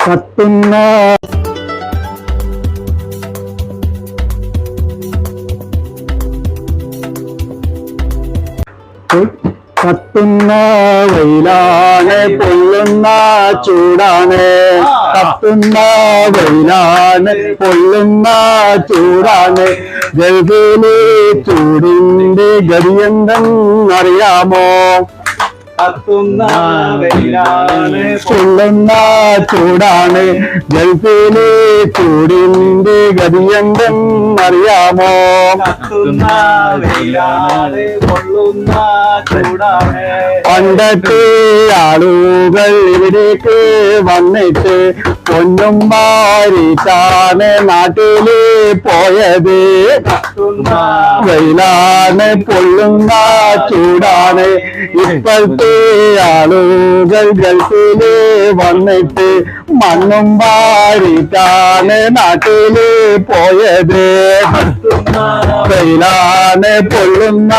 കത്തുന്ന കത്തുന്ന വെയിലാണ്, പൊള്ളുന്ന ചൂടാണ്. കത്തുന്ന വെയിലാണ്, പൊള്ളുന്ന ചൂടാണ്. ഗൾഫിലെ ചൂടിന്റെ ഗതിയെന്തെന്നറിയാമോ? കത്തുന്ന വെയിലാണ്, പൊള്ളുന്ന ചൂടാണ്. ഗൾഫിലെ ചൂടിന്റെ ഗതിയെന്തെന്നറിയാമോ? കത്തുന്ന വെയിലാണ്, പൊള്ളുന്ന ചൂടാണ്. പണ്ടത്തെ ആളുകൾ ഇവിടേക്ക് വന്നിട്ട് പൊന്നും മാറിയിട്ടാണ് നാട്ടില് പോയത്. കത്തുന്ന വെയിലാണ്, പൊള്ളുന്ന ചൂടാണ്. ഇപ്പോഴത്തെ ആളുകൾ ഗൾഫില് വന്നിട്ട് മണ്ണും വാരിട്ടാണ് നാട്ടില് പോയത്. വെയിലാണ്, പൊള്ളുന്ന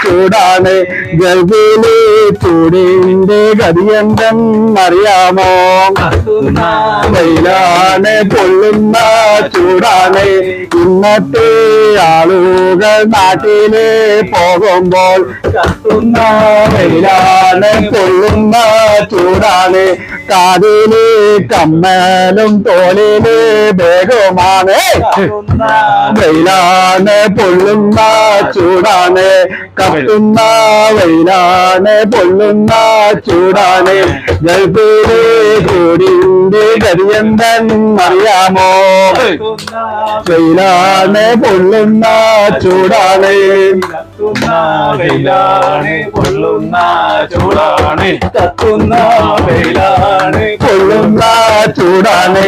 ചൂടാണ്. ഗൾഫില് ചൂടിന്റെ ഗതിയെന്തെന്നറിയാമോ? വെയിലാണ്, പൊള്ളുന്ന ചൂടാണ്. ഇന്നത്തെ ആളുകൾ നാട്ടില് പോകുമ്പോൾ കത്തുന്ന വെയിലാണ്, പൊള്ളുന്ന ചൂടാണ്. കാതില് കമ്മലും തോലില് ബേഗവുമാണ്. വെയിലാണ്, പൊള്ളുന്ന ചൂടാണ്. കത്തുന്ന വെയിലാണ്, പൊള്ളുന്ന ചൂടാണ്. ഗൾഫിലെ ചൂടിന്റെ ഗതിയെന്തെന്നറിയാമോ? വെയിലാണ്, പൊള്ളുന്ന ചൂടാണ്. വെയിലാണ്, പൊള്ളുന്ന ചൂടാണ്. കത്തുന്ന വെയിലാണ്, പൊള്ളുന്ന ചൂടാണ്.